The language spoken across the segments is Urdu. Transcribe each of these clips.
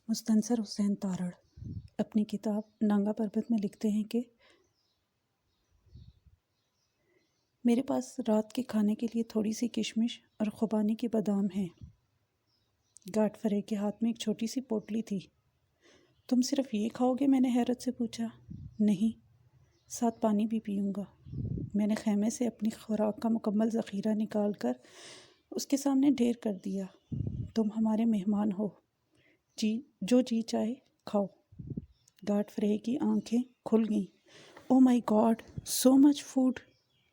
مستنصر حسین تارڑ اپنی کتاب نانگا پربت میں لکھتے ہیں کہ میرے پاس رات کے کھانے کے لیے تھوڑی سی کشمش اور خوبانی کے بادام ہیں۔ گاڈ فرے کے ہاتھ میں ایک چھوٹی سی پوٹلی تھی۔ تم صرف یہ کھاؤ گے؟ میں نے حیرت سے پوچھا۔ نہیں، ساتھ پانی بھی پیوں گا۔ میں نے خیمے سے اپنی خوراک کا مکمل ذخیرہ نکال کر اس کے سامنے ڈھیر کر دیا۔ تم ہمارے مہمان ہو، جو جی چاہے کھاؤ۔ گاڈ فرے کی آنکھیں کھل گئیں۔ او مائی گاڈ، سو مچ فوڈ!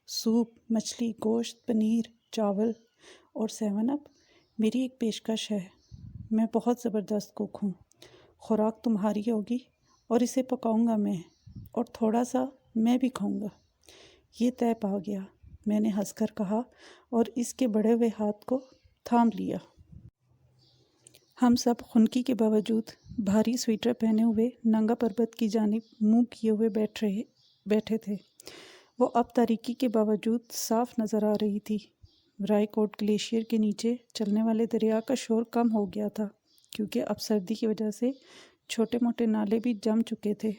سوپ، مچھلی، گوشت، پنیر، چاول اور 7 اپ۔ میری ایک پیشکش ہے۔ میں بہت زبردست کوک ہوں۔ خوراک تمہاری ہوگی اور اسے پکاؤں گا میں، اور تھوڑا سا میں بھی کھاؤں گا۔ یہ طے پا گیا، میں نے ہنس کر کہا اور اس کے بڑھے ہوئے ہاتھ کو تھام لیا۔ ہم سب خنکی کے باوجود بھاری سویٹر پہنے ہوئے نانگا پربت کی جانب منہ کیے ہوئے بیٹھے تھے۔ وہ اب تاریکی کے باوجود صاف نظر آ رہی تھی۔ رائے کوٹ گلیشیئر کے نیچے چلنے والے دریا کا شور کم ہو گیا تھا، کیونکہ اب سردی کی وجہ سے چھوٹے موٹے نالے بھی جم چکے تھے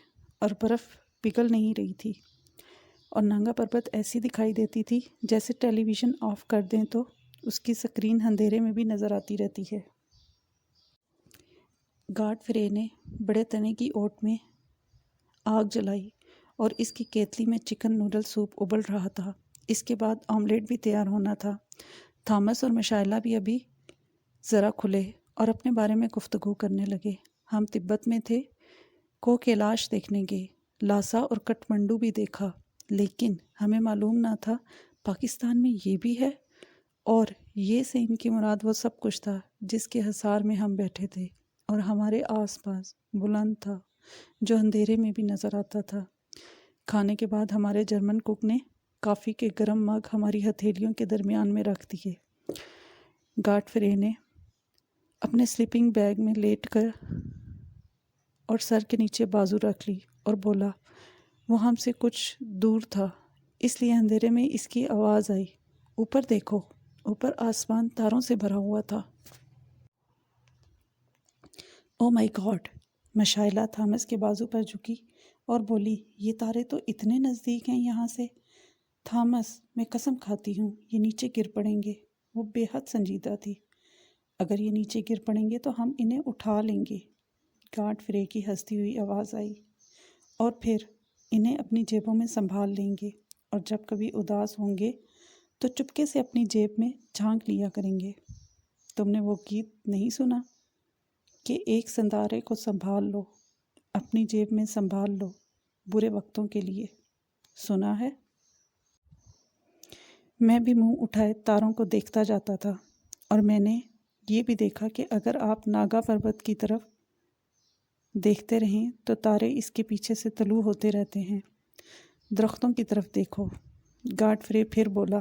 اور برف پگھل نہیں رہی تھی، اور نانگا پربت ایسی دکھائی دیتی تھی جیسے ٹیلی ویژن آف کر دیں تو اس کی سکرین اندھیرے میں بھی نظر آتی رہتی ہے۔ گاڈ فرے نے بڑے تنے کی اوٹ میں آگ جلائی اور اس کی کیتلی میں چکن نوڈل سوپ ابل رہا تھا۔ اس کے بعد آملیٹ بھی تیار ہونا تھا۔ تھامس اور مشائلہ بھی ابھی ذرا کھلے اور اپنے بارے میں گفتگو کرنے لگے۔ ہم تبت میں تھے، کو کیلاش دیکھنے گئے، لاسا اور کٹمنڈو بھی دیکھا، لیکن ہمیں معلوم نہ تھا پاکستان میں یہ بھی ہے، اور یہ سے ان کی مراد وہ سب کچھ تھا جس کے حصار میں ہم بیٹھے تھے اور ہمارے آس پاس بلند تھا، جو اندھیرے میں بھی نظر آتا تھا۔ کھانے کے بعد ہمارے جرمن کوک نے کافی کے گرم مگ ہماری ہتھیلیوں کے درمیان میں رکھ دیے۔ گاڈ فرے نے اپنے سلیپنگ بیگ میں لیٹ کر اور سر کے نیچے بازو رکھ لی اور بولا، وہ ہم سے کچھ دور تھا، اس لیے اندھیرے میں اس کی آواز آئی۔ اوپر دیکھو۔ اوپر آسمان تاروں سے بھرا ہوا تھا۔ او مائی گاڈ! مشائلہ تھامس کے بازو پر جھکی اور بولی، یہ تارے تو اتنے نزدیک ہیں یہاں سے۔ تھامس، میں قسم کھاتی ہوں یہ نیچے گر پڑیں گے۔ وہ بے حد سنجیدہ تھی۔ اگر یہ نیچے گر پڑیں گے تو ہم انہیں اٹھا لیں گے۔ گاڈ فرے کی ہنستی ہوئی آواز آئی، اور پھر انہیں اپنی جیبوں میں سنبھال لیں گے، اور جب کبھی اداس ہوں گے تو چپکے سے اپنی جیب میں جھانک لیا کریں گے۔ تم نے وہ گیت نہیں سنا کہ ایک سندارے کو سنبھال لو، اپنی جیب میں سنبھال لو، برے وقتوں کے لیے؟ سنا ہے؟ میں بھی منہ اٹھائے تاروں کو دیکھتا جاتا تھا، اور میں نے یہ بھی دیکھا کہ اگر آپ ناگا پربت کی طرف دیکھتے رہیں تو تارے اس کے پیچھے سے طلوع ہوتے رہتے ہیں۔ درختوں کی طرف دیکھو۔ گاڈ فرے پھر بولا،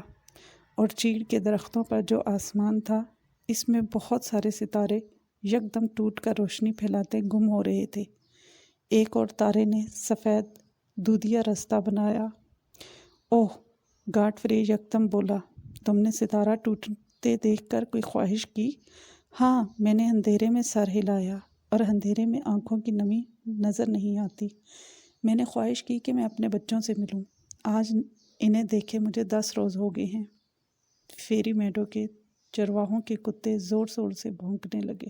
اور چیڑ کے درختوں پر جو آسمان تھا، اس میں بہت سارے ستارے یکدم ٹوٹ کر روشنی پھیلاتے گم ہو رہے تھے۔ ایک اور تارے نے سفید دودھیا رستہ بنایا۔ اوہ! گاڈ فرے یکدم بولا، تم نے ستارہ ٹوٹتے دیکھ کر کوئی خواہش کی؟ ہاں، میں نے اندھیرے میں سر ہلایا، اور اندھیرے میں آنکھوں کی نمی نظر نہیں آتی۔ میں نے خواہش کی کہ میں اپنے بچوں سے ملوں۔ آج انہیں دیکھے مجھے 10 روز ہو گئے ہیں۔ فیری میڈو کے چرواہوں کے کتے زور زور سے بھونکنے لگے۔